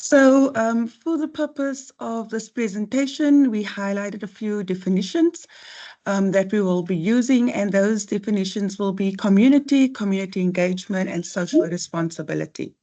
For the purpose of this presentation, we highlighted a few definitions that we will be using, and those definitions will be community, community engagement, and social responsibility.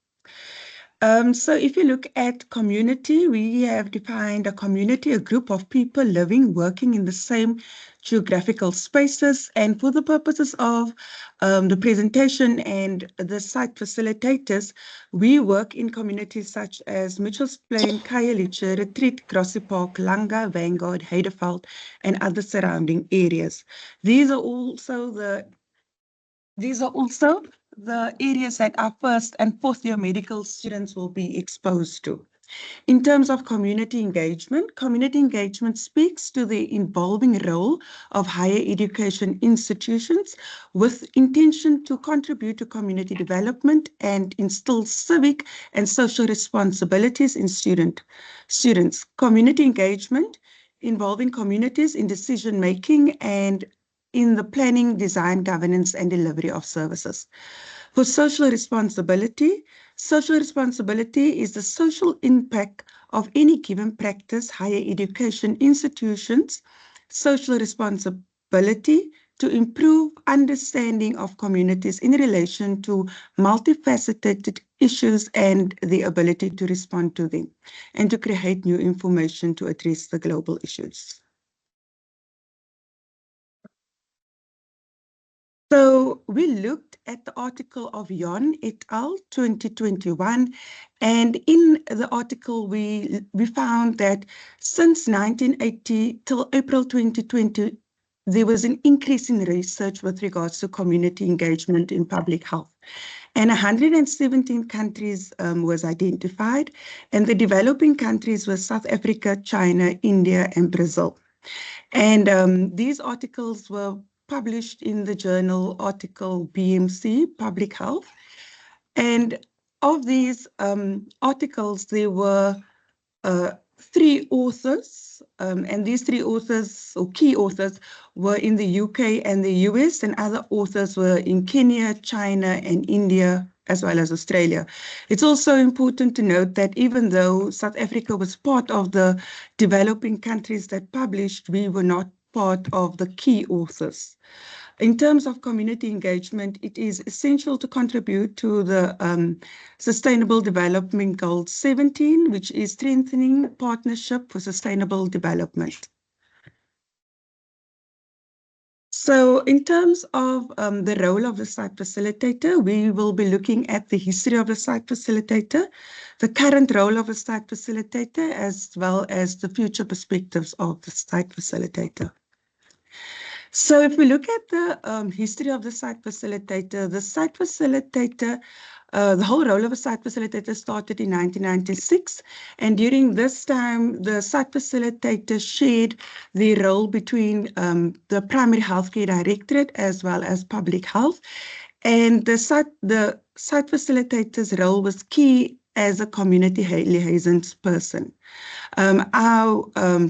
If you look at community, we have defined a community, a group of people living, working in the same geographical spaces. And for the purposes of the presentation and the site facilitators, we work in communities such as Mitchells Plain, Khayelitsha, Retreat, Grassy Park, Langa, Vanguard, Heideveld, and other surrounding areas. These are also the areas that our first and fourth year medical students will be exposed to. In terms of community engagement speaks to the involving role of higher education institutions with intention to contribute to community development and instill civic and social responsibilities in students. Community engagement involving communities in decision making and in the planning, design, governance, and delivery of services. For social responsibility is the social impact of any given practice, higher education institutions, social responsibility to improve understanding of communities in relation to multifaceted issues and the ability to respond to them, and to create new information to address the global issues. So we looked at the article of Jon et al. 2021, and in the article we found that since 1980 till April 2020, there was an increase in research with regards to community engagement in public health. And 117 countries was identified, and the developing countries were South Africa, China, India, and Brazil. And these articles were published in the journal article BMC, Public Health. And of these articles, there were 3 authors, and these 3 authors or key authors were in the UK and the US, and other authors were in Kenya, China, and India, as well as Australia. It's also important to note that even though South Africa was part of the developing countries that published, we were not part of the key authors. In terms of community engagement, it is essential to contribute to the Sustainable Development Goal 17, which is strengthening partnership for sustainable development. So in terms of the role of the site facilitator, we will be looking at the history of the site facilitator, the current role of a site facilitator, as well as the future perspectives of the site facilitator. So if we look at the history of the site facilitator, the whole role of a site facilitator started in 1996. And during this time, the site facilitator shared the role between the Primary Healthcare Directorate as well as Public Health. And the site facilitator's role was key as a community liaison person. Our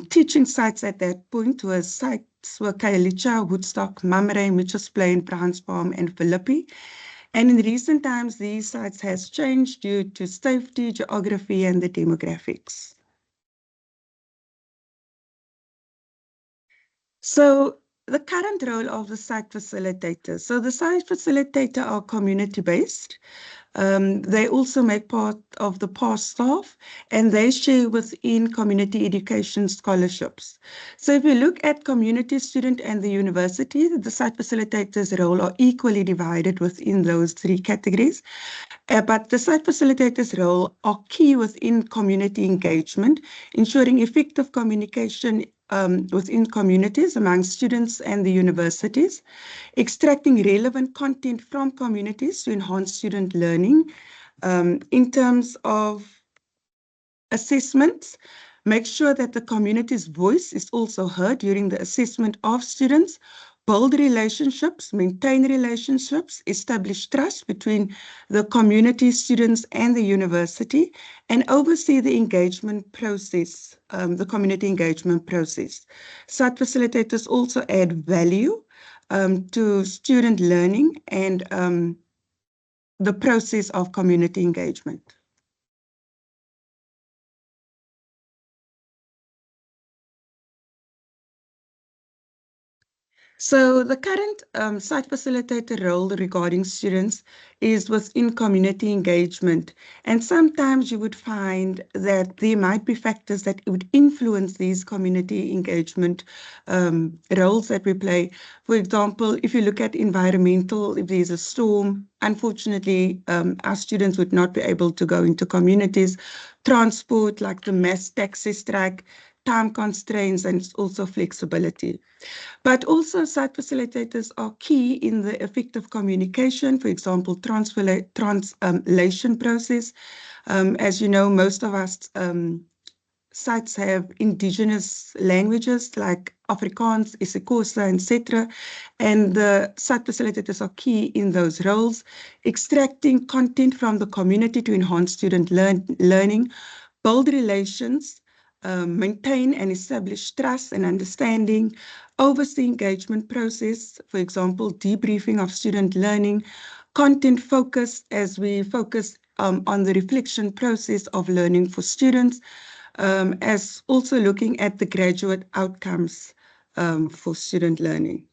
teaching sites at that point were Khayelitsha, Woodstock, Mamre, Mitchells Plain, Bransfarm, and Philippi. And in recent times, these sites has changed due to safety, geography, and the demographics. So the current role of the site facilitator. So the site facilitator are community-based. They also make part of the past staff, and they share within community education scholarships. So if you look at community student and the university, the site facilitator's role are equally divided within those 3 categories. But the site facilitator's role are key within community engagement, ensuring effective communication within communities among students and the universities, extracting relevant content from communities to enhance student learning. In terms of assessments, make sure that the community's voice is also heard during the assessment of students, build relationships, maintain relationships, establish trust between the community, students, and the university, and oversee the engagement process, the community engagement process. Site facilitators also add value to student learning and the process of community engagement. So the current site facilitator role regarding students is within community engagement. And sometimes you would find that there might be factors that would influence these community engagement roles that we play. For example, if you look at environmental, if there's a storm, unfortunately, our students would not be able to go into communities. Transport, like the mass taxi strike, time constraints, and also flexibility. But also, site facilitators are key in the effective communication, for example, translation process. As you know, most of us sites have indigenous languages like Afrikaans, isiXhosa, etc. And the site facilitators are key in those roles, extracting content from the community to enhance student learning, build relations, maintain and establish trust and understanding, oversee engagement process, for example, debriefing of student learning, content focus as we focus on the reflection process of learning for students, as also looking at the graduate outcomes for student learning.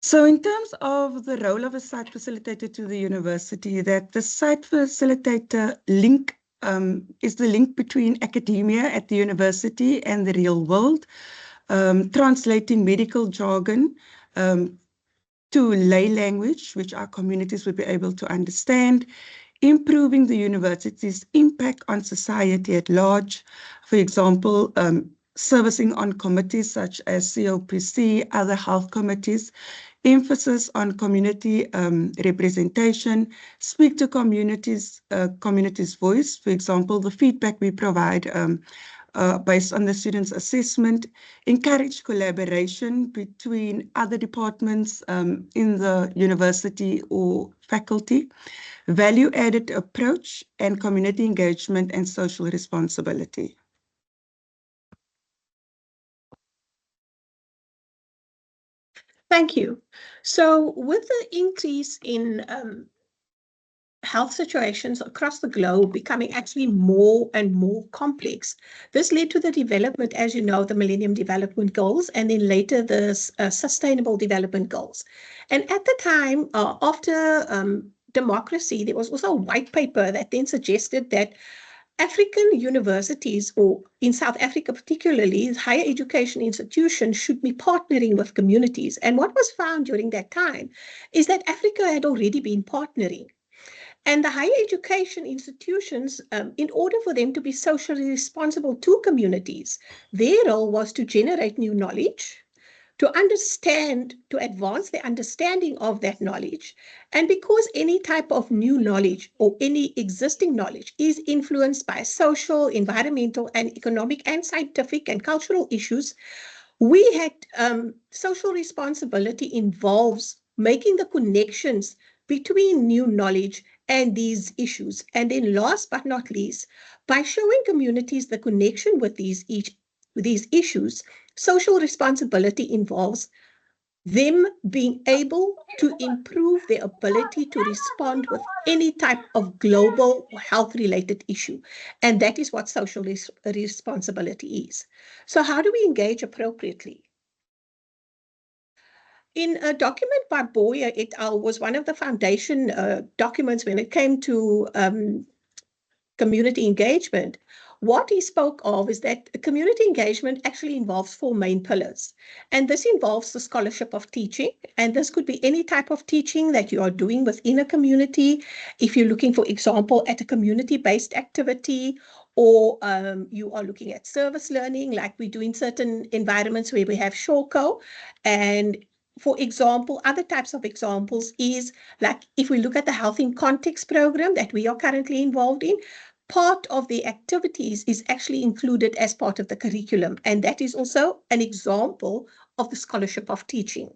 So in terms of the role of a site facilitator to the university, that the site facilitator link is the link between academia at the university and the real world, translating medical jargon to lay language, which our communities would be able to understand, improving the university's impact on society at large. For example, servicing on committees such as COPC, other health committees, emphasis on community representation, speak to communities' voice. For example, the feedback we provide based on the students' assessment, encourage collaboration between other departments in the university or faculty, value-added approach, and community engagement and social responsibility. Thank you. So with the increase in health situations across the globe becoming actually more and more complex. This led to the development, as you know, the Millennium Development Goals, and then later the Sustainable Development Goals. And at the time, after democracy, there was also a white paper that then suggested that African universities, or in South Africa particularly, higher education institutions should be partnering with communities. And what was found during that time is that Africa had already been partnering. And the higher education institutions, in order for them to be socially responsible to communities, their role was to generate new knowledge, to understand, to advance the understanding of that knowledge. And because any type of new knowledge or any existing knowledge is influenced by social, environmental, and economic, and scientific and cultural issues, we had social responsibility involves making the connections between new knowledge and these issues. And then last but not least, by showing communities the connection with these issues, social responsibility involves them being able to improve their ability to respond with any type of global health-related issue. And that is what social responsibility is. So how do we engage appropriately? In a document by Baheya et al. Was one of the foundation documents when it came to community engagement. What he spoke of is that community engagement actually involves 4 main pillars. And this involves the scholarship of teaching. And this could be any type of teaching that you are doing within a community. If you're looking, for example, at a community-based activity, or you are looking at service learning, like we do in certain environments where we have Shoko. And for example, other types of examples is like if we look at the Health in Context program that we are currently involved in, part of the activities is actually included as part of the curriculum. And that is also an example of the scholarship of teaching.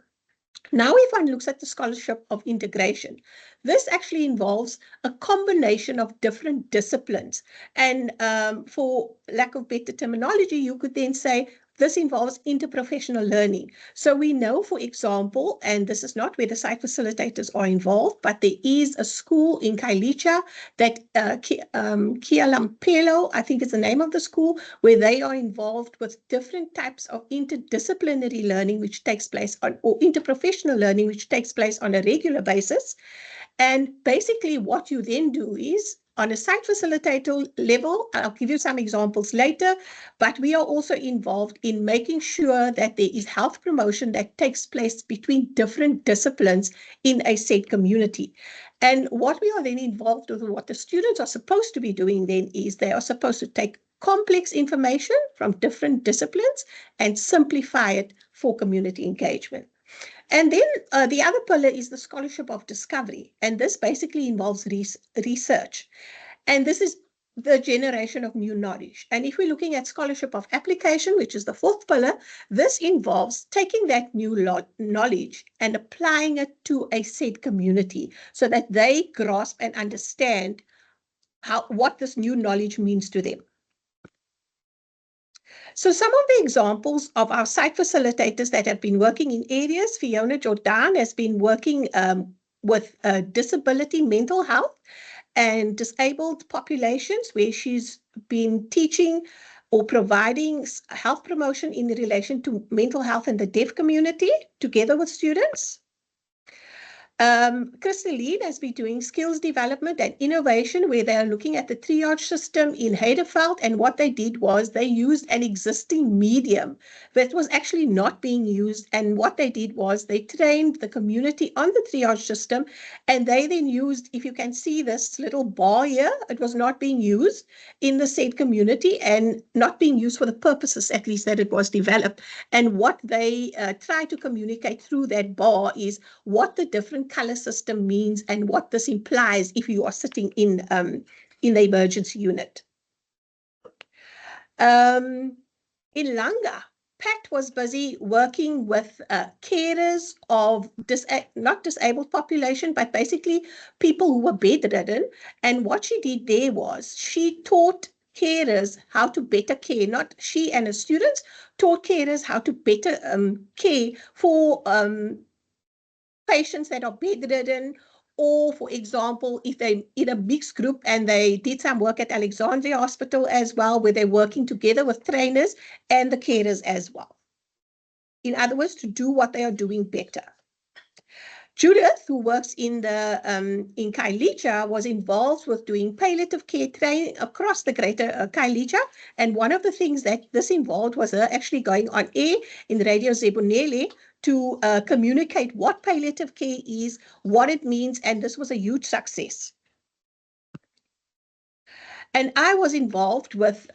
Now, if one looks at the scholarship of integration, this actually involves a combination of different disciplines. And for lack of better terminology, you could then say this involves interprofessional learning. So we know, for example, and this is not where the site facilitators are involved, but there is a school in Kailicha that Kialampelo, I think is the name of the school, where they are involved with different types of interdisciplinary learning, which takes place on, or interprofessional learning, which takes place on a regular basis. And basically what you then do is, on a site facilitator level, I'll give you some examples later, but we are also involved in making sure that there is health promotion that takes place between different disciplines in a said community. And what we are then involved with, what the students are supposed to be doing then, is they are supposed to take complex information from different disciplines and simplify it for community engagement. And then the other pillar is the scholarship of discovery. And this basically involves research. And this is the generation of new knowledge. And if we're looking at scholarship of application, which is the fourth pillar, this involves taking that new knowledge and applying it to a said community so that they grasp and understand what this new knowledge means to them. So some of the examples of our site facilitators that have been working in areas, Fiona Jordaan has been working with disability mental health and disabled populations, where she's been teaching or providing health promotion in relation to mental health in the deaf community together with students. Christolene has been doing skills development and innovation, where they are looking at the triage system in Heidelberg, and what they did was they used an existing medium that was actually not being used, and what they did was they trained the community on the triage system, and they then used, if you can see this little bar here, it was not being used in the said community and not being used for the purposes, at least, that it was developed. And what they try to communicate through that bar is what the different color system means and what this implies if you are sitting in the emergency unit. In Langa, Pat was busy working with carers of not disabled population, but basically people who were bedridden. And what she did there was she taught carers how to better care, not she and her students, taught carers how to better care for patients that are bedridden, or, for example, if they're in a mixed group, and they did some work at Alexandria Hospital as well, where they're working together with trainers and the carers as well. In other words, to do what they are doing better. Judith, who works in Kailicha, was involved with doing palliative care training across the greater Kailicha. And one of the things that this involved was her actually going on air in Radio Zebonele to communicate what palliative care is, what it means, and this was a huge success. And I was involved with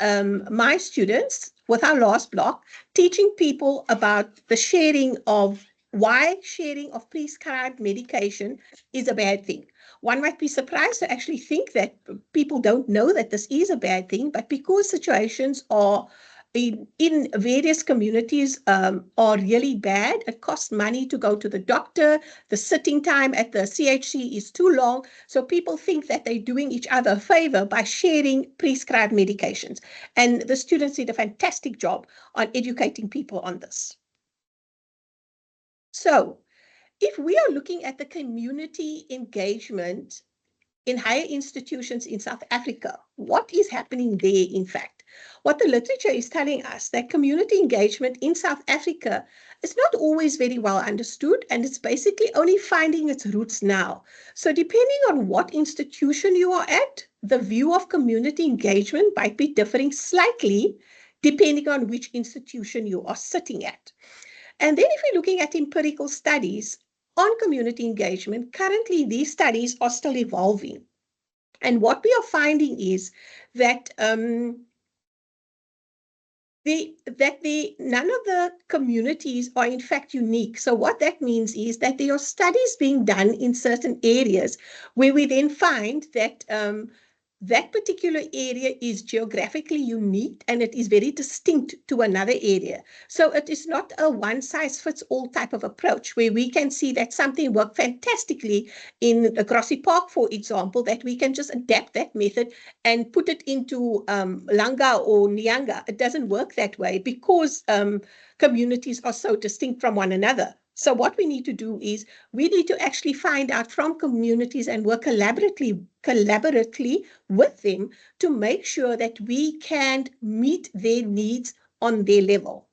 my students, with our last block, teaching people about the sharing of why sharing of prescribed medication is a bad thing. One might be surprised to actually think that people don't know that this is a bad thing, but because situations are in various communities are really bad. It costs money to go to the doctor. The sitting time at the CHC is too long. So people think that they're doing each other a favor by sharing prescribed medications. And the students did a fantastic job on educating people on this. So if we are looking at the community engagement in higher institutions in South Africa, what is happening there, in fact? What the literature is telling us, that community engagement in South Africa is not always very well understood, and it's basically only finding its roots now. So depending on what institution you are at, the view of community engagement might be differing slightly depending on which institution you are sitting at. And then if we're looking at empirical studies on community engagement, currently these studies are still evolving. And what we are finding is that none of the communities are in fact unique. So what that means is that there are studies being done in certain areas where we then find that that particular area is geographically unique and it is very distinct to another area. So it is not a one-size-fits-all type of approach where we can see that something worked fantastically in Grassy Park, for example, that we can just adapt that method and put it into Langa or Nyanga. It doesn't work that way because communities are so distinct from one another. So what we need to do is we need to actually find out from communities and work collaboratively with them to make sure that we can meet their needs on their level.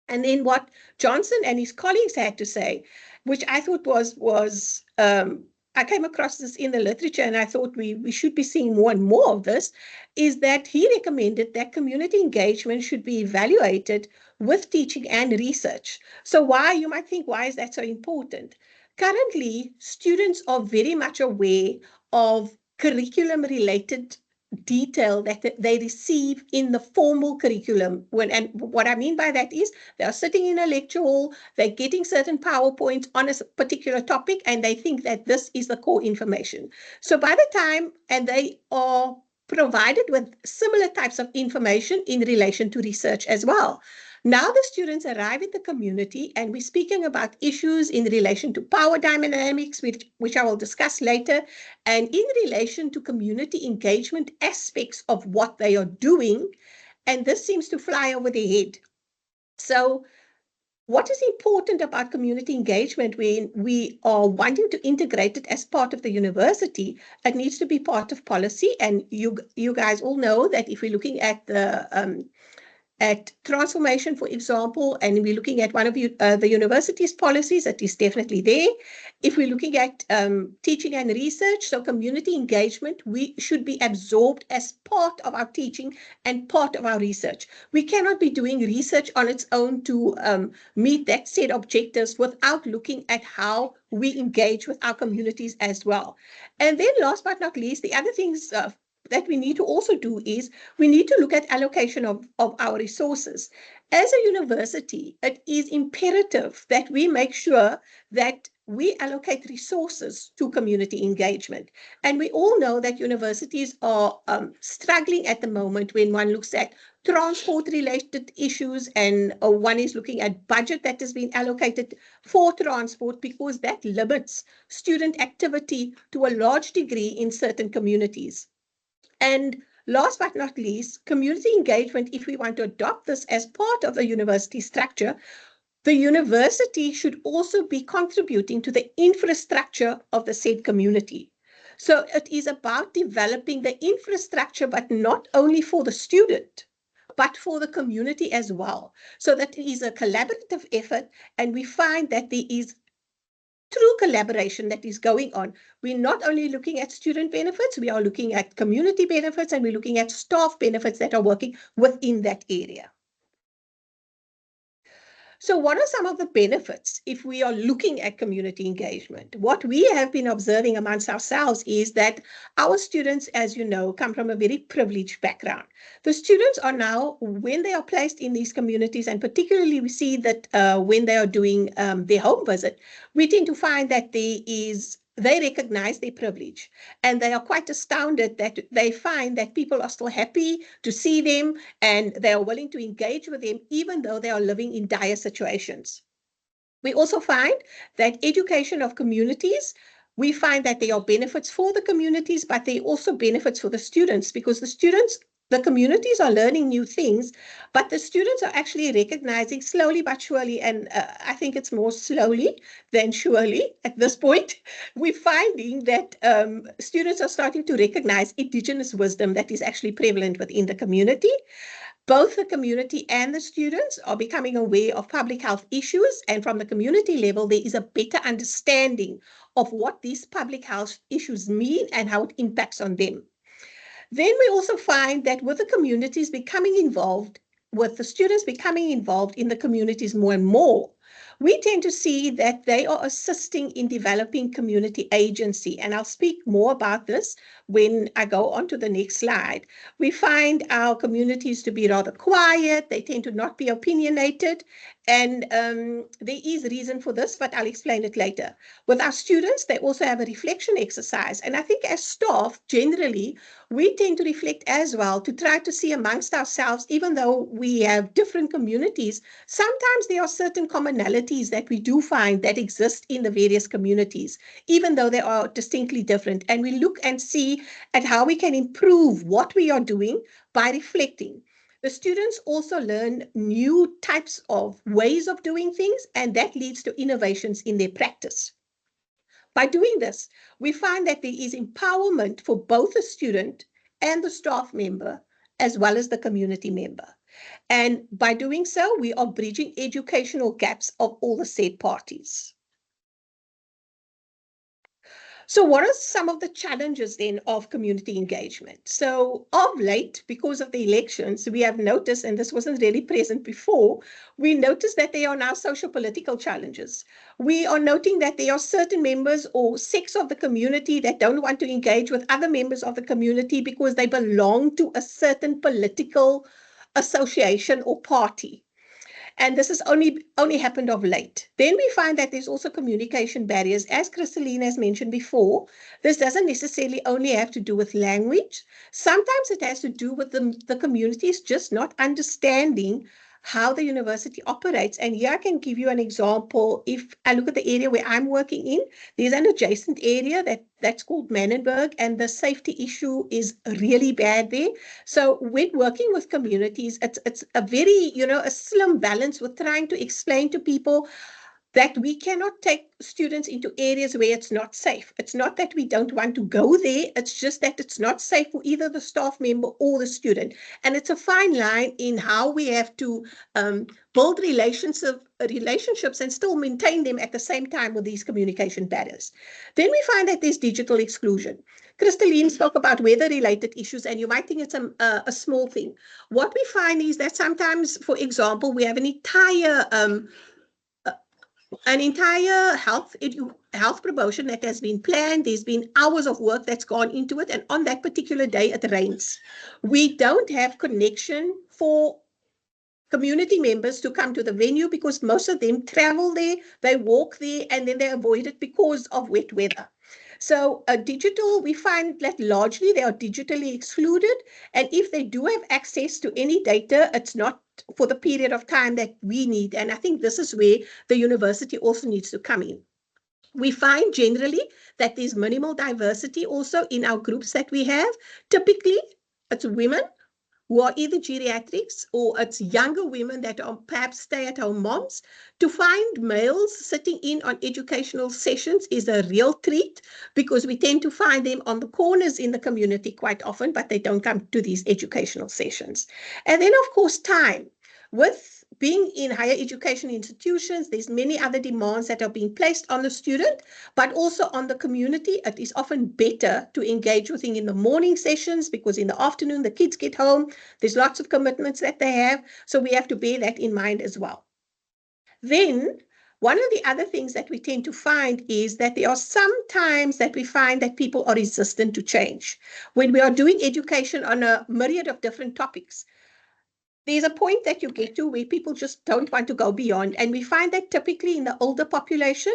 And then what Johnson and his colleagues had to say, which I thought was I came across this in the literature and I thought we should be seeing more and more of this, is that he recommended that community engagement should be evaluated with teaching and research. So why, you might think, why is that so important? Currently, students are very much aware of curriculum-related detail that they receive in the formal curriculum. And what I mean by that is they are sitting in a lecture hall, they're getting certain PowerPoints on a particular topic, and they think that this is the core information. So by the time, and they are provided with similar types of information in relation to research as well. Now the students arrive at the community and we're speaking about issues in relation to power dynamics, which I will discuss later, and in relation to community engagement aspects of what they are doing. And this seems to fly over their head. So what is important about community engagement when we are wanting to integrate it as part of the university? It needs to be part of policy. And you guys all know that if we're looking at the at transformation, for example, and we're looking at one of the university's policies, that is definitely there. If we're looking at teaching and research, so community engagement, we should be absorbed as part of our teaching and part of our research. We cannot be doing research on its own to meet that set objectives without looking at how we engage with our communities as well. And then last but not least, the other things that we need to also do is we need to look at allocation of our resources. As a university, it is imperative that we make sure that we allocate resources to community engagement. And we all know that universities are struggling at the moment when one looks at transport-related issues and one is looking at budget that has been allocated for transport, because that limits student activity to a large degree in certain communities. And last but not least, community engagement, if we want to adopt this as part of the university structure, the university should also be contributing to the infrastructure of the said community. So it is about developing the infrastructure, but not only for the student, but for the community as well. So that it is a collaborative effort, and we find that there is true collaboration that is going on. We're not only looking at student benefits, we are looking at community benefits, and we're looking at staff benefits that are working within that area. So what are some of the benefits if we are looking at community engagement? What we have been observing amongst ourselves is that our students, as you know, come from a very privileged background. The students are now, when they are placed in these communities, and particularly we see that when they are doing their home visit, we tend to find that they recognize their privilege, and they are quite astounded that they find that people are still happy to see them and they are willing to engage with them even though they are living in dire situations. We also find that education of communities, we find that there are benefits for the communities, but there are also benefits for the students, because the communities are learning new things, but the students are actually recognizing slowly but surely, and I think it's more slowly than surely at this point, we're finding that students are starting to recognize indigenous wisdom that is actually prevalent within the community. Both the community and the students are becoming aware of public health issues, and from the community level, there is a better understanding of what these public health issues mean and how it impacts on them. Then we also find that with the communities becoming involved, with the students becoming involved in the communities more and more, we tend to see that they are assisting in developing community agency. And I'll speak more about this when I go on to the next slide. We find our communities to be rather quiet. They tend to not be opinionated. And there is reason for this, but I'll explain it later. With our students, they also have a reflection exercise. And I think as staff, generally, we tend to reflect as well to try to see amongst ourselves, even though we have different communities, sometimes there are certain commonalities that we do find that exist in the various communities, even though they are distinctly different. And we look and see at how we can improve what we are doing by reflecting. The students also learn new types of ways of doing things, and that leads to innovations in their practice. By doing this, we find that there is empowerment for both the student and the staff member, as well as the community member. And by doing so, we are bridging educational gaps of all the said parties. So what are some of the challenges then of community engagement? So of late, because of the elections, we have noticed, and this wasn't really present before, we noticed that there are now social political challenges. We are noting that there are certain members or sects of the community that don't want to engage with other members of the community because they belong to a certain political association or party. And this has only happened of late. Then we find that there's also communication barriers. As Christolene has mentioned before, this doesn't necessarily only have to do with language. Sometimes it has to do with the communities just not understanding how the university operates. And here I can give you an example. If I look at the area where I'm working in, there's an adjacent area that's called Mahlangu, and the safety issue is really bad there. So when working with communities, it's a very, a slim balance with trying to explain to people that we cannot take students into areas where it's not safe. It's not that we don't want to go there. It's just that it's not safe for either the staff member or the student. And it's a fine line in how we have to build relationships and still maintain them at the same time with these communication barriers. Then we find that there's digital exclusion. Christolene spoke about weather-related issues, and you might think it's a small thing. What we find is that sometimes, for example, we have an entire health promotion that has been planned. There's been hours of work that's gone into it, and on that particular day it rains. We don't have connection for community members to come to the venue because most of them travel there, they walk there, and then they avoid it because of wet weather. So we find that largely they are digitally excluded. And if they do have access to any data, it's not for the period of time that we need. And I think this is where the university also needs to come in. We find generally that there's minimal diversity also in our groups that we have. Typically, it's women who are either geriatrics or it's younger women that are perhaps stay-at-home moms. To find males sitting in on educational sessions is a real treat because we tend to find them on the corners in the community quite often, but they don't come to these educational sessions. And then, of course, time. With being in higher education institutions, there's many other demands that are being placed on the student, but also on the community. It is often better to engage with them in the morning sessions because in the afternoon, the kids get home. There's lots of commitments that they have. So we have to bear that in mind as well. Then one of the other things that we tend to find is that there are some times that we find that people are resistant to change. When we are doing education on a myriad of different topics, there's a point that you get to where people just don't want to go beyond. And we find that typically in the older population,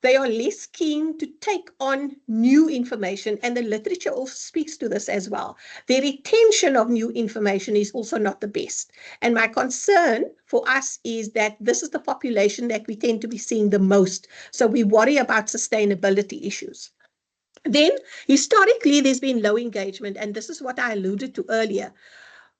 they are less keen to take on new information. And the literature also speaks to this as well. The retention of new information is also not the best. And my concern for us is that this is the population that we tend to be seeing the most. So we worry about sustainability issues. Then historically, there's been low engagement. And this is what I alluded to earlier.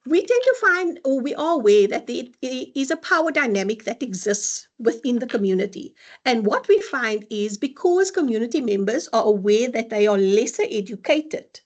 We tend to find, or we are aware that there is a power dynamic that exists within the community. And what we find is because community members are aware that they are lesser educated,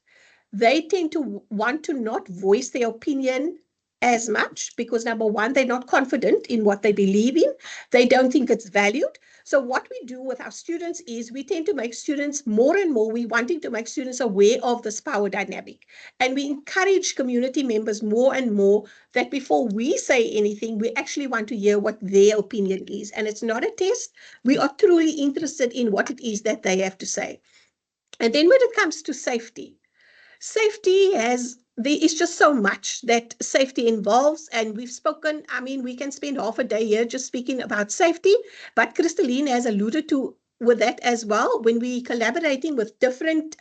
they tend to want to not voice their opinion as much because number one, they're not confident in what they believe in. They don't think it's valued. So what we do with our students is we tend to make students more and more, we're wanting to make students aware of this power dynamic. And we encourage community members more and more that before we say anything, we actually want to hear what their opinion is. And it's not a test. We are truly interested in what it is that they have to say. And then when it comes to safety, there is just so much that safety involves, and we've spoken, I mean, we can spend half a day here just speaking about safety, but Christolene has alluded to with that as well. When we collaborating with different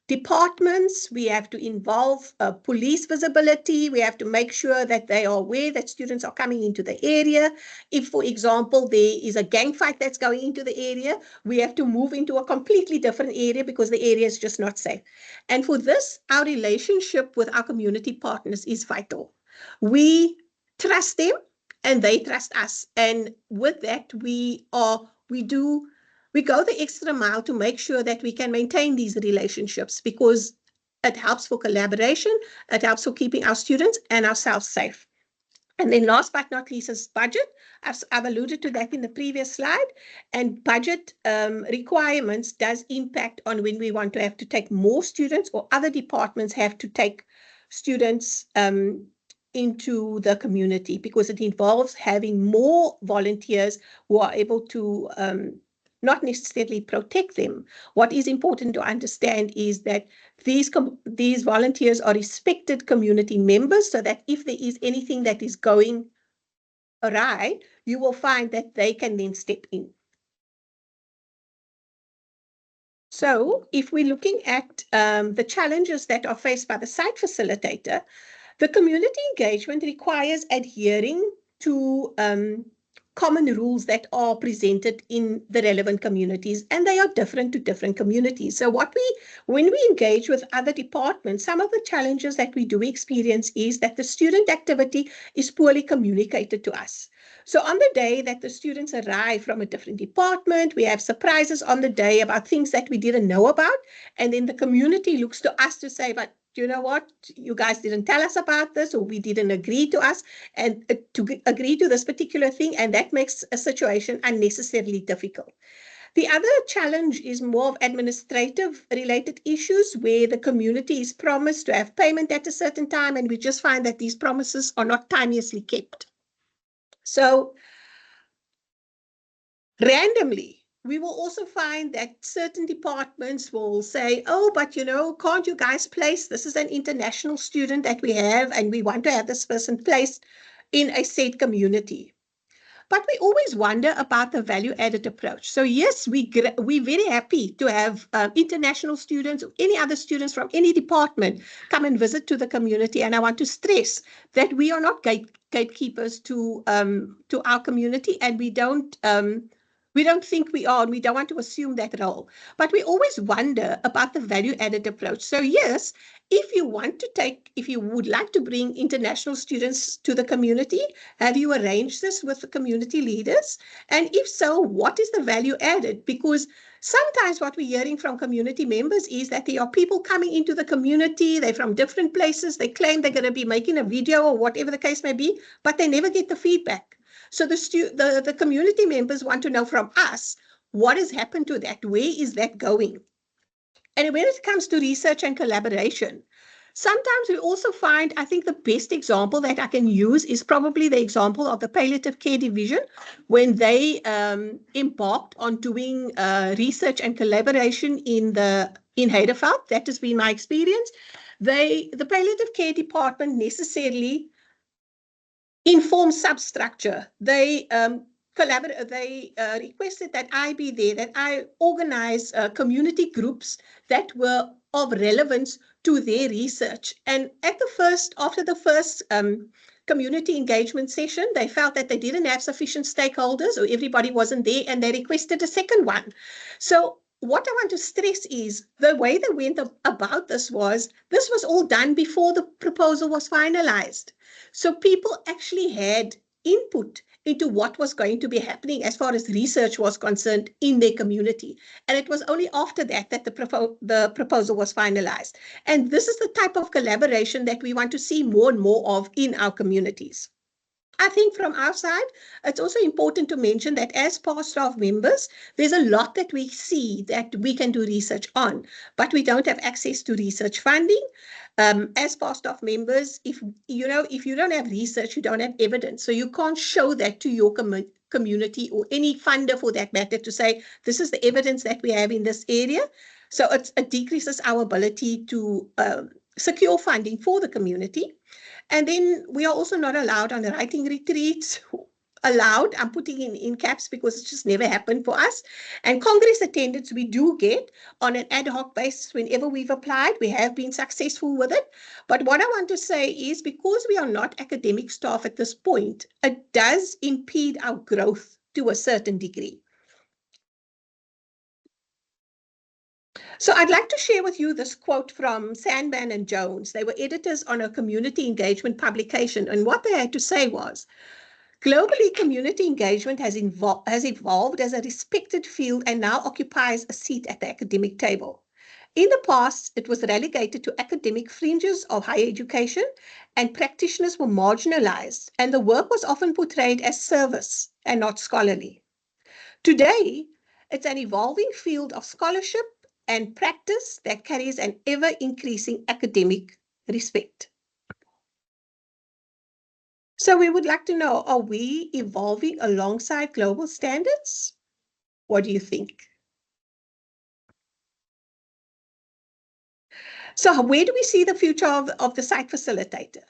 departments, we have to involve police visibility. We have to make sure that they are aware that students are coming into the area. If, for example, there is a gang fight that's going into the area, we have to move into a completely different area because the area is just not safe. And for this, our relationship with our community partners is vital. We trust them and they trust us. And with that, we go the extra mile to make sure that we can maintain these relationships because it helps for collaboration, it helps for keeping our students and ourselves safe. And then last but not least is budget. I've alluded to that in the previous slide. And budget requirements does impact on when we want to have to take more students or other departments have to take students into the community because it involves having more volunteers who are able to not necessarily protect them. What is important to understand is that these volunteers are respected community members so that if there is anything that is going awry, you will find that they can then step in. So if we're looking at the challenges that are faced by the site facilitator, the community engagement requires adhering to common rules that are presented in the relevant communities, and they are different to different communities. So when we engage with other departments, some of the challenges that we do experience is that the student activity is poorly communicated to us. So on the day that the students arrive from a different department, we have surprises on the day about things that we didn't know about, and then the community looks to us to say, but you know what, you guys didn't tell us about this, or we didn't agree to us and to agree to this particular thing, and that makes a situation unnecessarily difficult. The other challenge is more of administrative related issues where the community is promised to have payment at a certain time, and we just find that these promises are not timeously kept. So randomly, we will also find that certain departments will say, oh, but you know, can't you guys place, this is an international student that we have and we want to have this person placed in a said community. But we always wonder about the value-added approach. So yes, we're very happy to have international students or any other students from any department come and visit to the community. And I want to stress that we are not gatekeepers to our community, and we don't think we are, and we don't want to assume that role. But we always wonder about the value-added approach. So yes, if you would like to bring international students to the community, have you arranged this with the community leaders? And if so, what is the value added? Because sometimes what we're hearing from community members is that there are people coming into the community, they're from different places, they claim they're going to be making a video or whatever the case may be, but they never get the feedback. So the community members want to know from us, what has happened to that? Where is that going? And when it comes to research and collaboration, sometimes we also find, I think the best example that I can use is probably the example of the palliative care division when they embarked on doing research and collaboration in Heidelberg. That has been my experience. The palliative care department necessarily informed substructure. They requested that I be there, that I organize community groups that were of relevance to their research. And after the first community engagement session, they felt that they didn't have sufficient stakeholders or everybody wasn't there, and they requested a second one. So what I want to stress is the way they went about this was all done before the proposal was finalized. So people actually had input into what was going to be happening as far as research was concerned in their community. And it was only after that that the proposal was finalized. And this is the type of collaboration that we want to see more and more of in our communities. I think from our side, it's also important to mention that as past staff members, there's a lot that we see that we can do research on, but we don't have access to research funding. As past staff members, if you don't have research, you don't have evidence. So you can't show that to your community or any funder for that matter to say, this is the evidence that we have in this area. So it decreases our ability to secure funding for the community. And then we are also not allowed on the writing retreats. Allowed, I'm putting in caps because it's just never happened for us. And Congress attendance we do get on an ad hoc basis whenever we've applied. We have been successful with it. But what I want to say is because we are not academic staff at this point, it does impede our growth to a certain degree. So I'd like to share with you this quote from Sandman and Jones. They were editors on a community engagement publication. And what they had to say was, globally, community engagement has evolved as a respected field and now occupies a seat at the academic table. In the past, it was relegated to academic fringes of higher education, and practitioners were marginalized, and the work was often portrayed as service and not scholarly. Today, it's an evolving field of scholarship and practice that carries an ever-increasing academic respect. So we would like to know, are we evolving alongside global standards? What do you think? So where do we see the future of the site facilitator?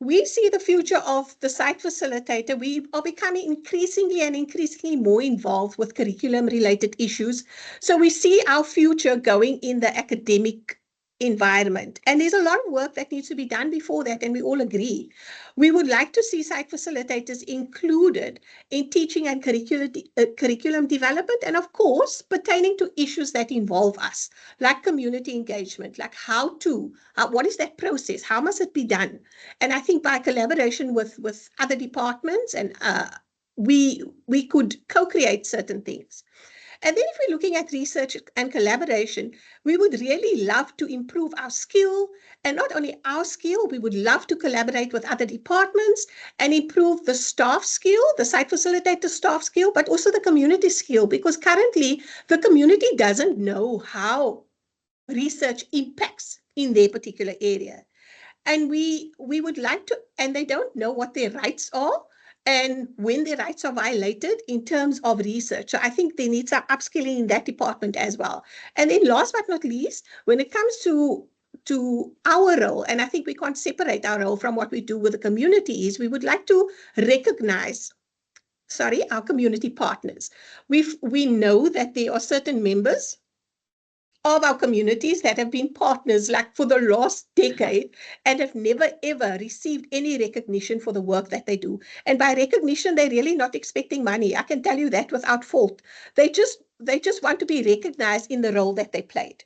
We see the future of the site facilitator. We are becoming increasingly more involved with curriculum-related issues. So we see our future going in the academic environment. And there's a lot of work that needs to be done before that, and we all agree. We would like to see site facilitators included in teaching and curriculum development, and of course, pertaining to issues that involve us, like community engagement, like what is that process? How must it be done? And I think by collaboration with other departments, and we could co-create certain things. And then if we're looking at research and collaboration, we would really love to improve our skill, and not only our skill, we would love to collaborate with other departments and improve the staff skill, the site facilitator staff skill, but also the community skill, because currently the community doesn't know how research impacts in their particular area. And we would like to, and they don't know what their rights are and when their rights are violated in terms of research. So I think they need some upskilling in that department as well. And then last but not least, when it comes to our role, and I think we can't separate our role from what we do with the community, is we would like to recognize our community partners. We know that there are certain members of our communities that have been partners like for the last decade and have never ever received any recognition for the work that they do. And by recognition, they're really not expecting money. I can tell you that without fault. They just want to be recognized in the role that they played.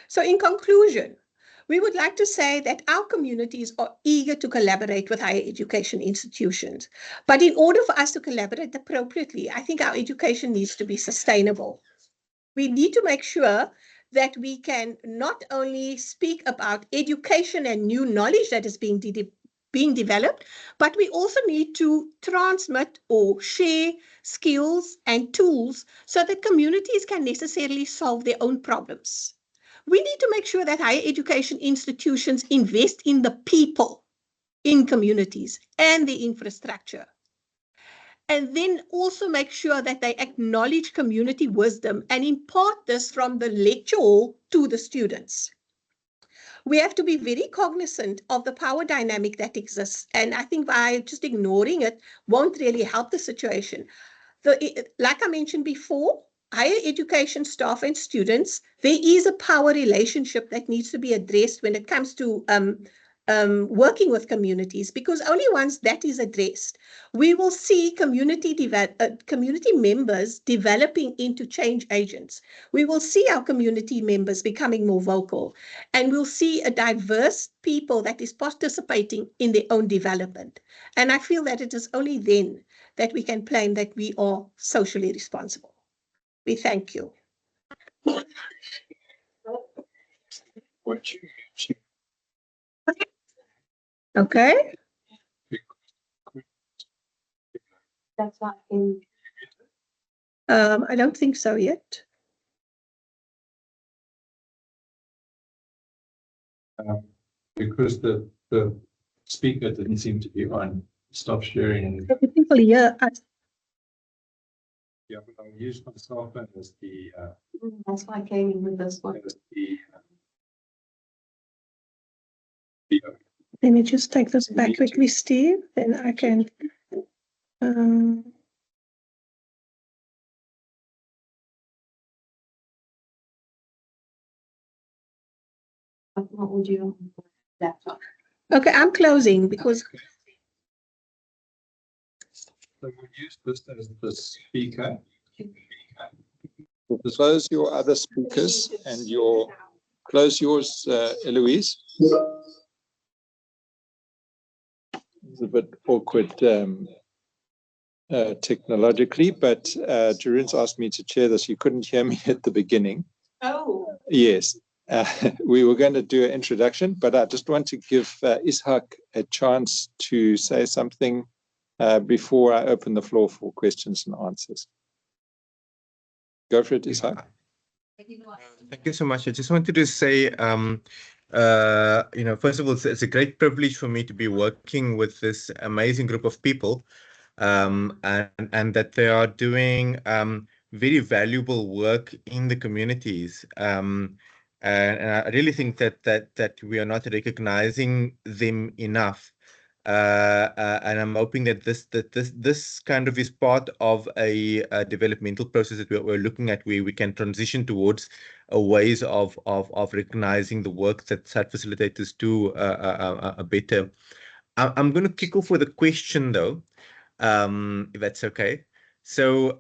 So in conclusion, we would like to say that our communities are eager to collaborate with higher education institutions. But in order for us to collaborate appropriately, I think our education needs to be sustainable. We need to make sure that we can not only speak about education and new knowledge that is being developed, but we also need to transmit or share skills and tools so that communities can necessarily solve their own problems. We need to make sure that higher education institutions invest in the people in communities and the infrastructure. And then also make sure that they acknowledge community wisdom and impart this from the lecture hall to the students. We have to be very cognizant of the power dynamic that exists. And I think by just ignoring it won't really help the situation. Like I mentioned before, higher education staff and students, there is a power relationship that needs to be addressed when it comes to working with communities, because only once that is addressed, we will see community members developing into change agents. We will see our community members becoming more vocal, and we'll see a diverse people that is participating in their own development. And I feel that it is only then that we can claim that we are socially responsible. We thank you. Okay. That's not in. I don't think so yet. Because the speaker didn't seem to be on. Stop sharing. So the people here. Yeah, but I'll use myself as the. That's why I came in with this one. As the, Let me just take this back quickly, Steve. Then I can. What would you laptop? Okay, I'm closing because. So we'll use this as the speaker. Close your other speakers and close yours, Eloise. It's a bit awkward technologically, but Jeroen's asked me to chair this. You couldn't hear me at the beginning. Oh. Yes. We were going to do an introduction, but I just want to give Ishak a chance to say something before I open the floor for questions and answers. Go for it, Ishak. Thank you so much. I just wanted to say, first of all, it's a great privilege for me to be working with this amazing group of people, and that they are doing very valuable work in the communities. And I really think that we are not recognizing them enough. And I'm hoping that this kind of is part of a developmental process that we're looking at, where we can transition towards ways of recognizing the work that site facilitators do better. I'm going to kick off with a question, though, if that's okay. So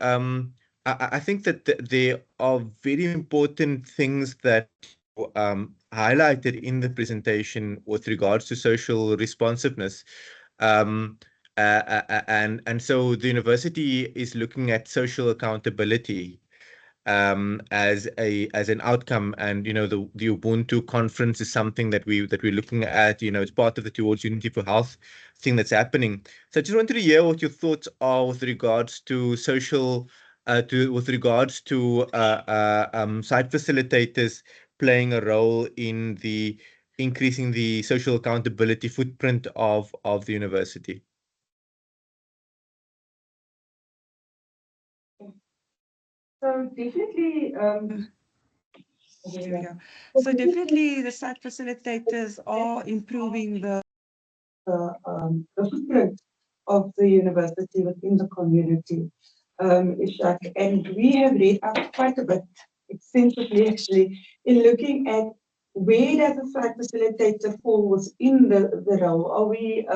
I think that there are very important things that highlighted in the presentation with regards to social responsiveness. And so the university is looking at social accountability as an outcome, and the Ubuntu conference is something that we're looking at. It's part of the Towards Unity for Health thing that's happening. So I just wanted to hear what your thoughts are with regards to social, site facilitators playing a role in the increasing the social accountability footprint of the university. So definitely, so definitely the site facilitators are improving the footprint of the university within the community. Ishak, and we have read up quite a bit extensively actually in looking at where does the site facilitator fall within the role. Are we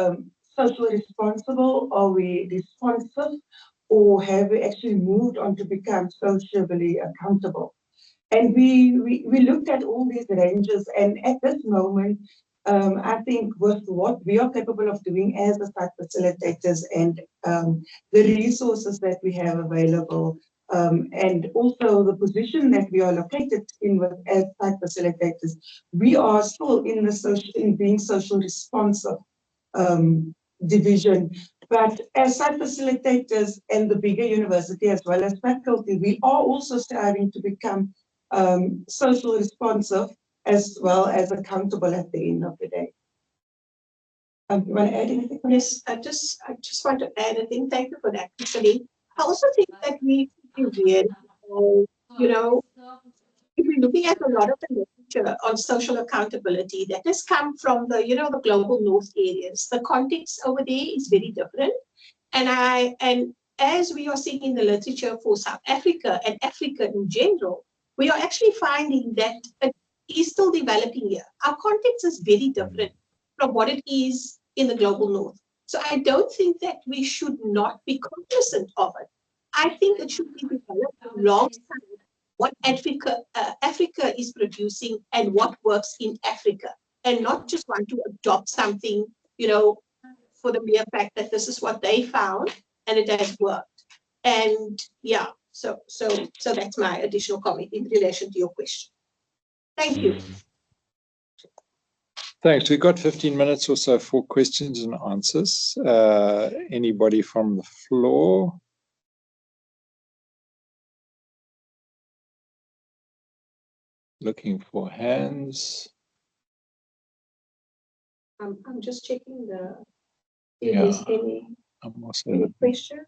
socially responsible? Are we responsive? Or have we actually moved on to become socially accountable? And we looked at all these ranges, and at this moment, I think with what we are capable of doing as the site facilitators and the resources that we have available, and also the position that we are located in with as site facilitators, we are still in being social responsive division. But as site facilitators and the bigger university as well as faculty, we are also striving to become social responsive as well as accountable at the end of the day. You want to add anything? Yes, I just want to add a thing. Thank you for that, Christolene. I also think that we really, if we're looking at a lot of the literature on social accountability that has come from the global north areas, the context over there is very different. And as we are seeing in the literature for South Africa and Africa in general, we are actually finding that it is still developing here. Our context is very different from what it is in the global north. So I don't think that we should not be cognizant of it. I think it should be developed alongside what Africa is producing and what works in Africa, and not just want to adopt something, for the mere fact that this is what they found and it has worked. And yeah, so that's my additional comment in relation to your question. Thank you. Thanks. We've got 15 minutes or so for questions and answers. Anybody from the floor? Looking for hands. I'm just checking if there's any questions.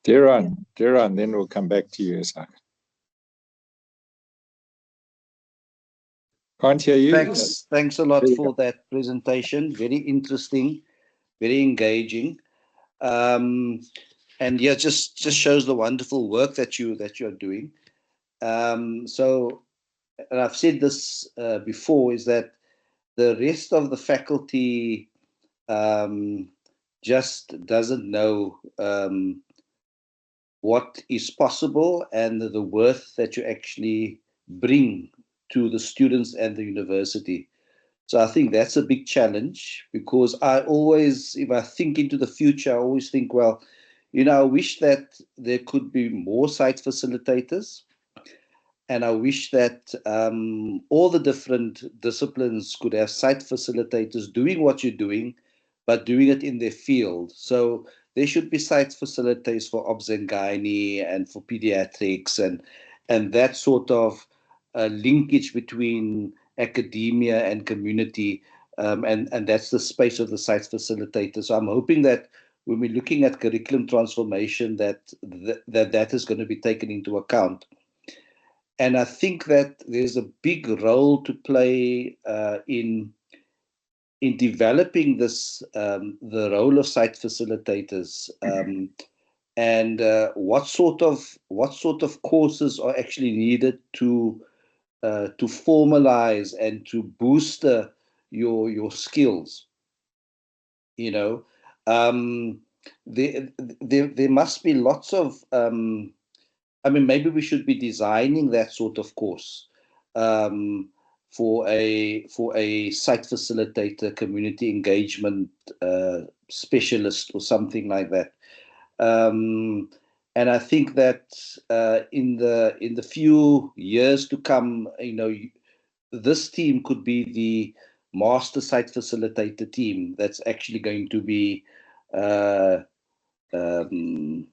Jordaan, then we'll come back to you, Isaac. Can't hear you. Thanks a lot for that presentation. Very interesting, very engaging. And yeah, just shows the wonderful work that you're doing. So, and I've said this before, is that the rest of the faculty just doesn't know what is possible and the worth that you actually bring to the students and the university. So I think that's a big challenge, because I always, if I think into the future, I always think, well, I wish that there could be more site facilitators. And I wish that all the different disciplines could have site facilitators doing what you're doing, but doing it in their field. So there should be site facilitators for obs and gynae and for pediatrics and that sort of linkage between academia and community. And that's the space of the site facilitator. So I'm hoping that when we're looking at curriculum transformation, that is going to be taken into account. And I think that there's a big role to play in developing this, the role of site facilitators, and what sort of courses are actually needed to formalize and to boost your skills. There must be lots of. Maybe we should be designing that sort of course for a site facilitator, community engagement specialist, or something like that. And I think that in the few years to come, this team could be the master site facilitator team that's actually going to be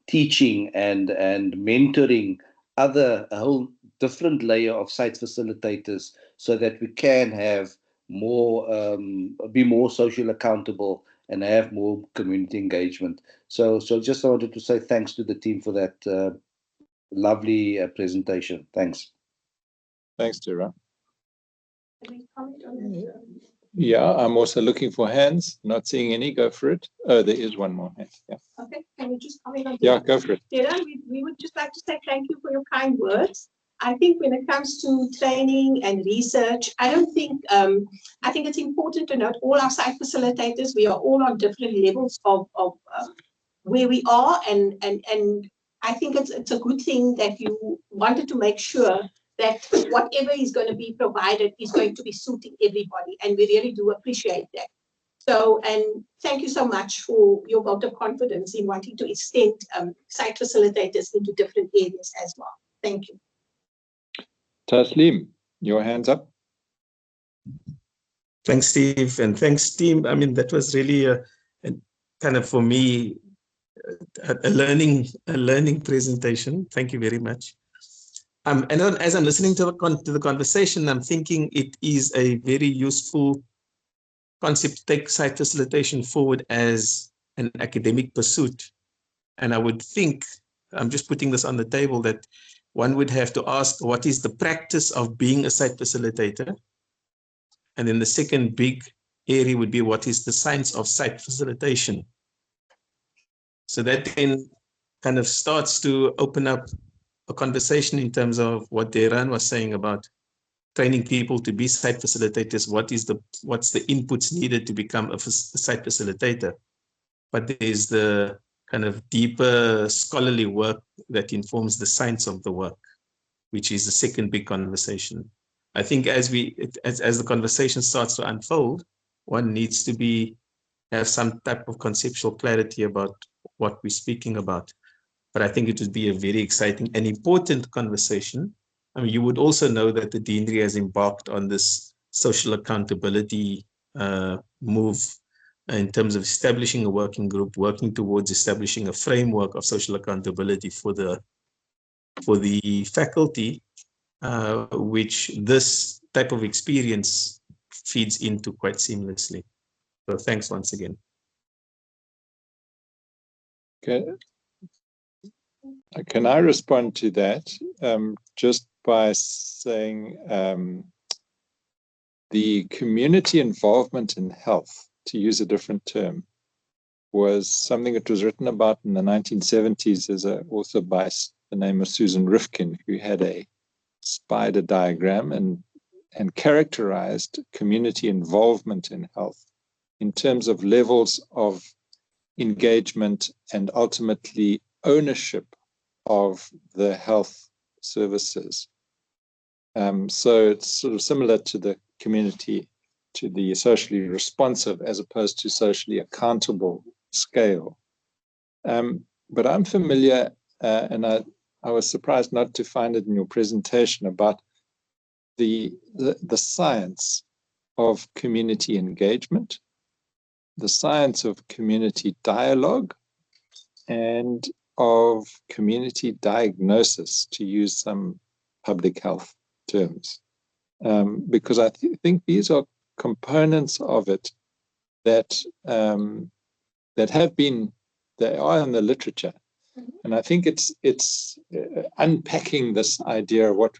teaching and mentoring a whole different layer of site facilitators, so that we can have more, be more social accountable and have more community engagement. So just wanted to say thanks to the team for that lovely presentation. Thanks. Thanks, Jordaan. Can we comment on that? Yeah, I'm also looking for hands. Not seeing any. Go for it. Oh, there is one more hand. Yeah. Okay, can we just comment on that? Yeah, go for it. Jordaan, we would just like to say thank you for your kind words. I think when it comes to training and research, I think it's important to note all our site facilitators, we are all on different levels of where we are, and I think it's a good thing that you wanted to make sure that whatever is going to be provided is going to be suiting everybody, and we really do appreciate that. So, and thank you so much for your vote of confidence in wanting to extend site facilitators into different areas as well. Thank you. Taslim, your hands up. Thanks, Steve, and thanks, team. That was really a kind of, for me, a learning presentation. Thank you very much. And as I'm listening to the conversation, I'm thinking it is a very useful concept to take site facilitation forward as an academic pursuit. And I would think, I'm just putting this on the table, that one would have to ask, what is the practice of being a site facilitator? And then the second big area would be, what is the science of site facilitation? So that then kind of starts to open up a conversation in terms of what Deran was saying about training people to be site facilitators. What's the inputs needed to become a site facilitator? But there's the kind of deeper scholarly work that informs the science of the work, which is the second big conversation. I think as the conversation starts to unfold, one needs to have some type of conceptual clarity about what we're speaking about. But I think it would be a very exciting and important conversation. I mean, you would also know that the Deanery has embarked on this social accountability move in terms of establishing a working group, working towards establishing a framework of social accountability for the faculty, which this type of experience feeds into quite seamlessly. So thanks once again. Okay. Can I respond to that just by saying the community involvement in health, to use a different term, was something that was written about in the 1970s as an author by the name of Susan Rifkin, who had a spider diagram and characterized community involvement in health in terms of levels of engagement and ultimately ownership of the health services. So it's sort of similar to the community, to the socially responsive as opposed to socially accountable scale. But I'm familiar, and I was surprised not to find it in your presentation, about the science of community engagement, the science of community dialogue, and of community diagnosis, to use some public health terms. Because I think these are components of it that they are in the literature. And I think it's unpacking this idea of what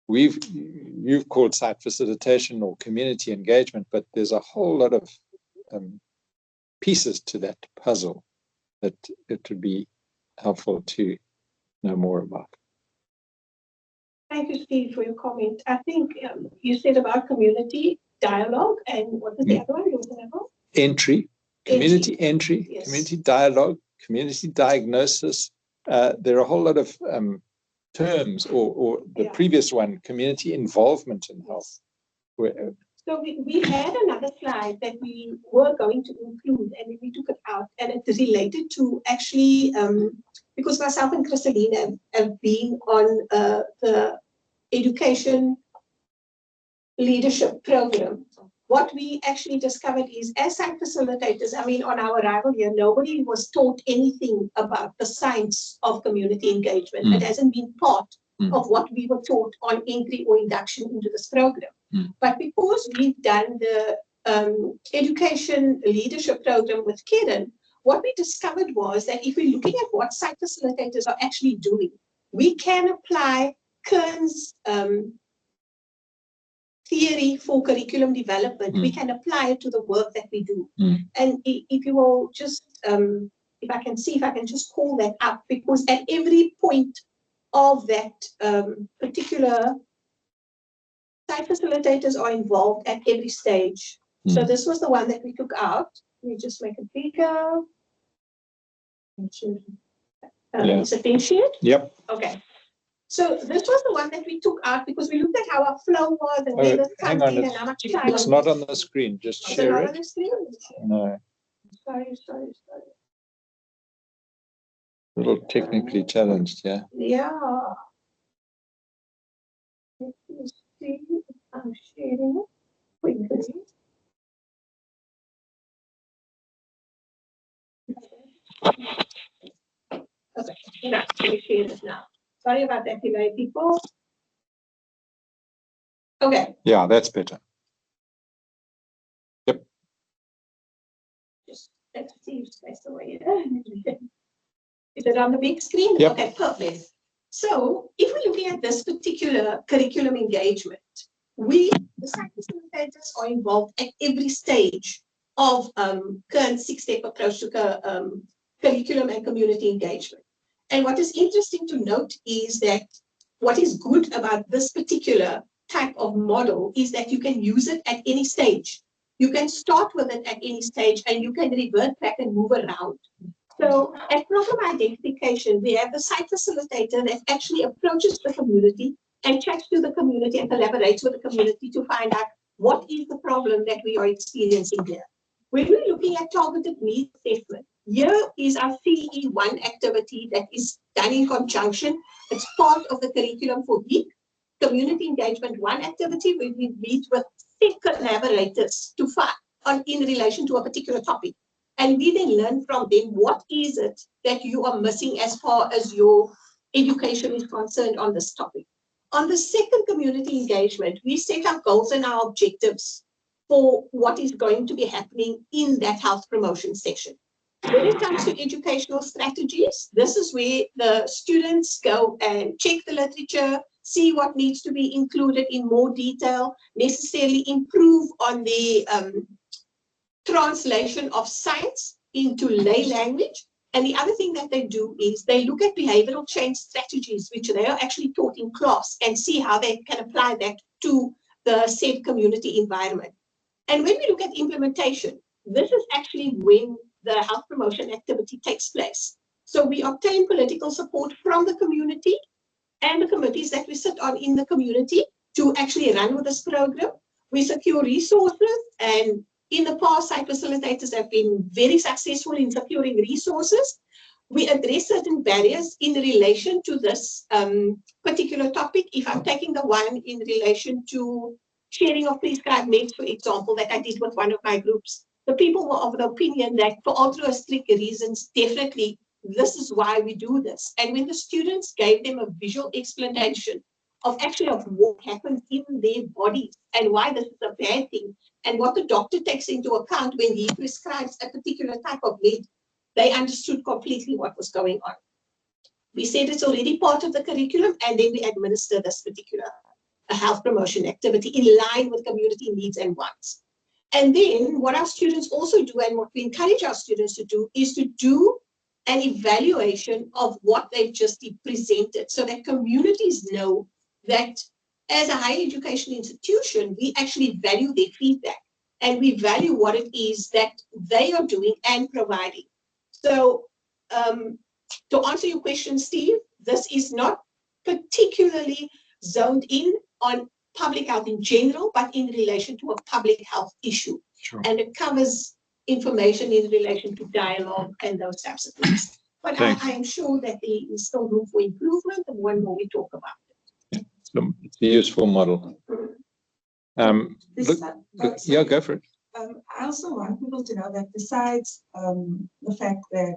you've called site facilitation or community engagement, but there's a whole lot of pieces to that puzzle that it would be helpful to know more about. Thank you, Steve, for your comment. I think you said about community dialogue, and what was the other one you were talking about? Community entry, yes. Community dialogue, community diagnosis. There are a whole lot of terms, or the previous one, community involvement in health. So we had another slide that we were going to include, and we took it out, and it's related to actually, because myself and Christolene have been on the education leadership program. What we actually discovered is, as site facilitators, I mean, on our arrival here, nobody was taught anything about the science of community engagement. It hasn't been part of what we were taught on entry or induction into this program. But because we've done the education leadership program with Karen, what we discovered was that if we're looking at what site facilitators are actually doing, we can apply Kern's theory for curriculum development. We can apply it to the work that we do. And if you will just, if I can just call that up, because at every point of that particular, site facilitators are involved at every stage. So this was the one that we took out. Let me just make it bigger. Is it being shared? Yep. Okay. So this was the one that we took out because we looked at how our flow was and where the hang on, and how much time. it's not on the screen. Just share it. On the screen? No. Sorry. A little technically challenged, yeah. Yeah. Let me see if I'm sharing it quickly. Okay, let me share it now. Sorry about that delay, people. Okay. Yeah, that's better. Yep. Just let's see if that's the way it is. Is it on the big screen? Yep. Okay, perfect. So if we're looking at this particular curriculum engagement, the site facilitators are involved at every stage of Kern's 6-step approach to curriculum and community engagement. And what is interesting to note is that what is good about this particular type of model is that you can use it at any stage. You can start with it at any stage and you can revert back and move around. So at problem identification, we have the site facilitator that actually approaches the community and chats to the community and collaborates with the community to find out what is the problem that we are experiencing here. When we're looking at targeted needs assessment, here is our CE1 activity that is done in conjunction. It's part of the curriculum for week. Community engagement 1 activity where we meet with 6 collaborators to find in relation to a particular topic. And we then learn from them what is it that you are missing as far as your education is concerned on this topic. On the second community engagement, we set our goals and our objectives for what is going to be happening in that health promotion session. When it comes to educational strategies, this is where the students go and check the literature, see what needs to be included in more detail, necessarily improve on the translation of science into lay language. And the other thing that they do is they look at behavioral change strategies, which they are actually taught in class, and see how they can apply that to the said community environment. And when we look at implementation, this is actually when the health promotion activity takes place. So we obtain political support from the community and the committees that we sit on in the community to actually run with this program. We secure resources, and in the past, site facilitators have been very successful in securing resources. We address certain barriers in relation to this particular topic. If I'm taking the one in relation to sharing of prescribed meds, for example, that I did with one of my groups, the people were of the opinion that for altruistic reasons, definitely this is why we do this. And when the students gave them a visual explanation of what happens in their bodies and why this is a bad thing, and what the doctor takes into account when he prescribes a particular type of med, they understood completely what was going on. We said it's already part of the curriculum, and then we administer this particular health promotion activity in line with community needs and wants. And then what our students also do, and what we encourage our students to do, is to do an evaluation of what they've just presented, so that communities know that as a higher education institution, we actually value their feedback and we value what it is that they are doing and providing. So to answer your question, Steve, this is not particularly zoned in on public health in general, but in relation to a public health issue. Sure. And it covers information in relation to dialogue and those types of things. But I am sure that there is still room for improvement, the more and more we talk about it. It's a useful model. Yeah, go for it. I also want people to know that besides the fact that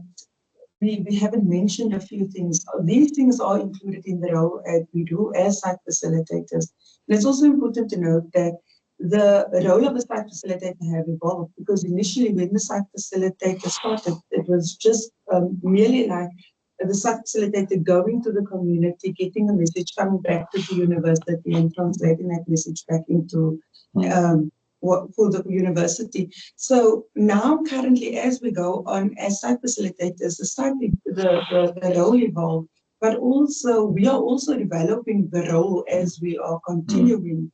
we haven't mentioned a few things, these things are included in the role that we do as site facilitators. And it's also important to note that the role of a site facilitator have evolved, because initially when the site facilitator started, it was just merely like the site facilitator going to the community, getting a message, coming back to the university and translating that message back into for the university. So now currently, as we go on as site facilitators, the role evolved, but also we are also developing the role as we are continuing.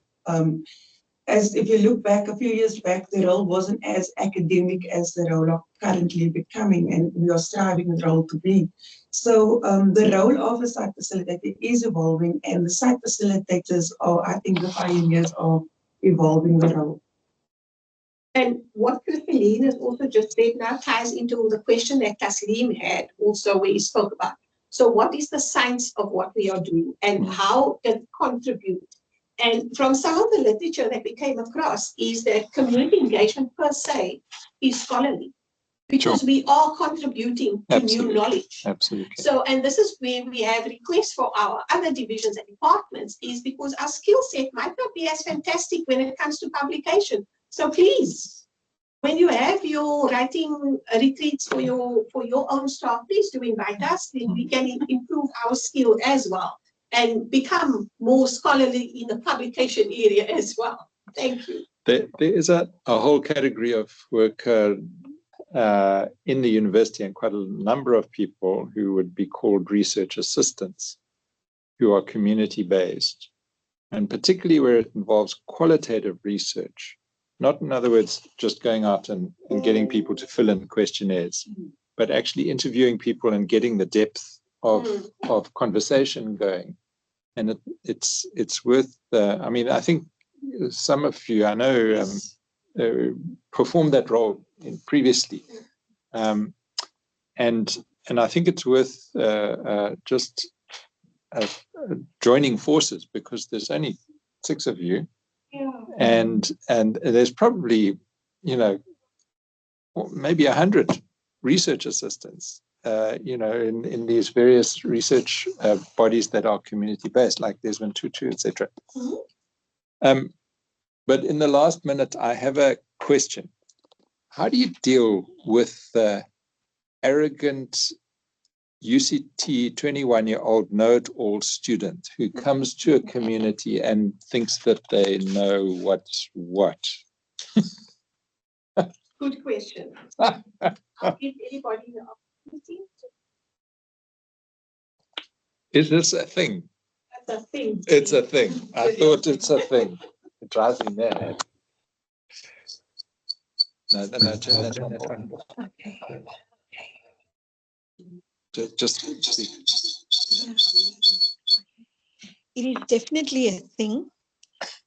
As if you look back a few years back, the role wasn't as academic as the role of currently becoming, and we are striving the role to be. So the role of a site facilitator is evolving, and the site facilitators are, I think, the pioneers of evolving the role. And what Christolene has also just said now ties into the question that Taslim had also, where he spoke about. So what is the science of what we are doing and how it contributes? And from some of the literature that we came across is that community engagement per se is scholarly, because we are contributing to new knowledge. Absolutely. So, and this is where we have requests for our other divisions and departments, is because our skill set might not be as fantastic when it comes to publication. So please, when you have your writing retreats for your own staff, please do invite us. Then we can improve our skill as well and become more scholarly in the publication area as well. Thank you. There is a whole category of work in the university, and quite a number of people who would be called research assistants, who are community-based, and particularly where it involves qualitative research, not, in other words, just going out and getting people to fill in questionnaires, but actually interviewing people and getting the depth of conversation going. And it's worth, I mean, I think some of you, I know, performed that role previously. And I think it's worth just joining forces, because there's only 6 of you, and there's probably, you know, maybe 100 research assistants, you know, in these various research bodies that are community-based, like Desmond Tutu, etc. But in the last minute, I have a question. How do you deal with the arrogant UCT 21-year-old know-it-all student who comes to a community and thinks that they know what's what? Good question. I'll give anybody the opportunity. Is this a thing? That's a thing. It's a thing. I thought it's a thing. It drives me mad. No, turn that on. Okay. Just speak. It is definitely a thing.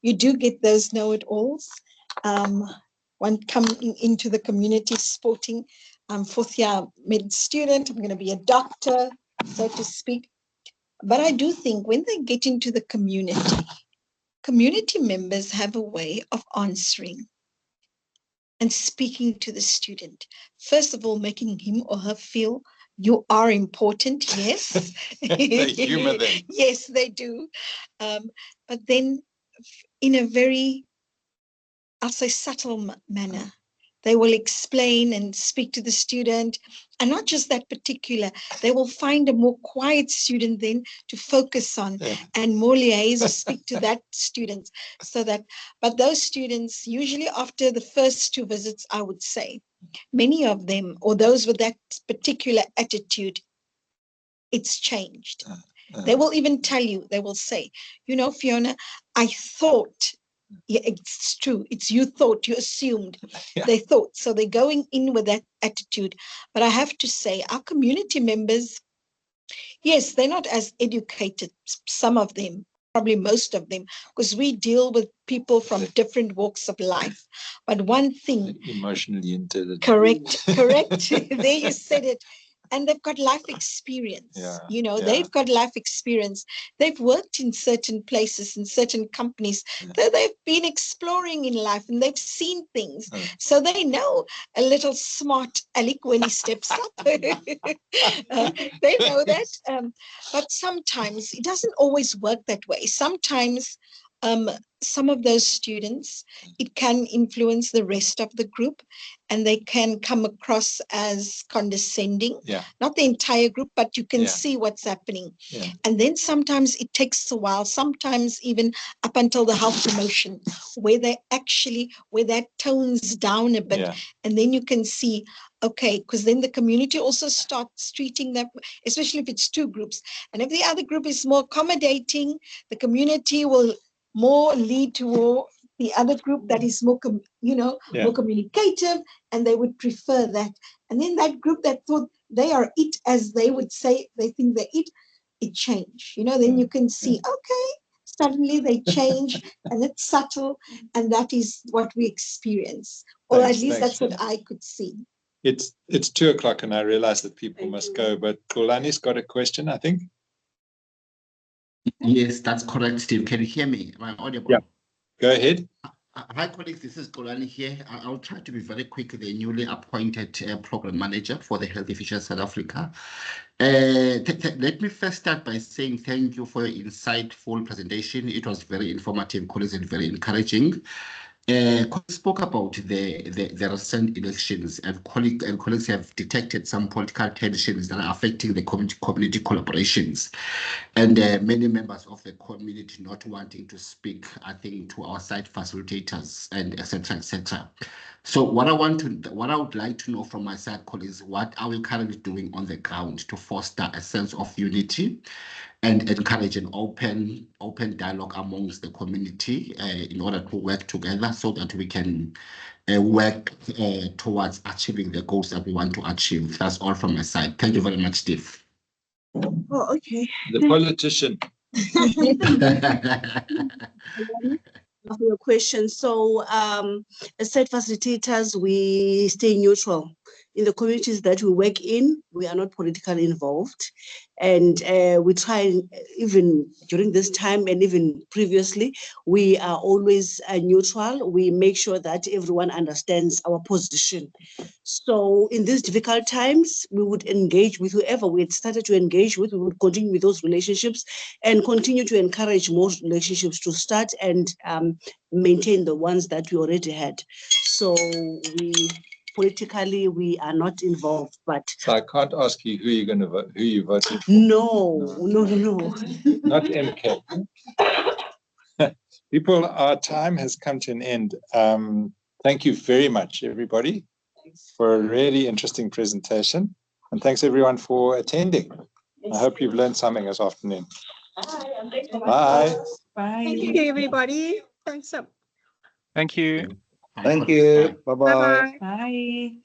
You do get those know-it-alls. One coming into the community sporting, I'm 4th year med student, I'm going to be a doctor, so to speak. But I do think when they get into the community members have a way of answering and speaking to the student. First of all, making him or her feel you are important, yes. They humor them. Yes, they do. But then in a very, I'll say, subtle manner, they will explain and speak to the student. And not just that particular, they will find a more quiet student then to focus on, and more liaise or speak to that student. So that, but those students, usually after the first 2 visits, I would say, many of them, or those with that particular attitude, it's changed. They will even tell you, they will say, you know, Fiona, I thought, yeah, it's true. It's you thought, you assumed, they thought. So they're going in with that attitude. But I have to say, our community members, yes, they're not as educated, some of them, probably most of them, because we deal with people from different walks of life. But one thing, emotionally intelligent. Correct. There you said it. And they've got life experience, you know, they've got life experience. They've worked in certain places, in certain companies that they've been exploring in life, and they've seen things. So they know a little smart Alec when he steps up. They know that. But sometimes it doesn't always work that way. Sometimes some of those students, it can influence the rest of the group, and they can come across as condescending. Not the entire group, but you can see what's happening. And then sometimes it takes a while, sometimes even up until the health promotion, where they actually, where that tones down a bit. And then you can see, okay, because then the community also starts treating them, especially if it's 2 groups. And if the other group is more accommodating, the community will more lead toward the other group that is more, more communicative, and they would prefer that. And then that group that thought they are it, as they would say, they think they're it changed. You know, then you can see, okay, suddenly they change, and it's subtle, and that is what we experience. Or at least that's what I could see. It's 2 o'clock, and I realize that people must go, but Kulani's got a question, I think. Yes, that's correct, Steve. Can you hear me? Am I audible? Yeah. Go ahead. Hi, colleagues. This is Golani here. I'll try to be very quick. The newly appointed program manager for the Health Efficient South Africa. Let me first start by saying thank you for your insightful presentation. It was very informative, colleagues, and very encouraging. Spoke about the recent elections, and colleagues have detected some political tensions that are affecting the community collaborations, and many members of the community not wanting to speak, I think, to our site facilitators and etc. etc. So what I would like to know from my side colleagues, what are we currently doing on the ground to foster a sense of unity and encourage an open dialogue amongst the community in order to work together so that we can work towards achieving the goals that we want to achieve. That's all from my side. Thank you very much, Steve. Oh, okay. The politician. For your question. So, as site facilitators, we stay neutral. In the communities that we work in, we are not politically involved. And we try, even during this time and even previously, we are always neutral. We make sure that everyone understands our position. So in these difficult times, we would engage with whoever we had started to engage with. We would continue with those relationships and continue to encourage more relationships to start and maintain the ones that we already had. So politically, we are not involved, but So I can't ask you who you're going to vote, who you voted for. no. Not MK. People, our time has come to an end. Thank you very much, everybody, for a really interesting presentation. And thanks, everyone, for attending. I hope you've learned something this afternoon. Bye. Thank you, everybody. Thanks. Thank you. Thank you. Bye-bye. Bye-bye. Bye.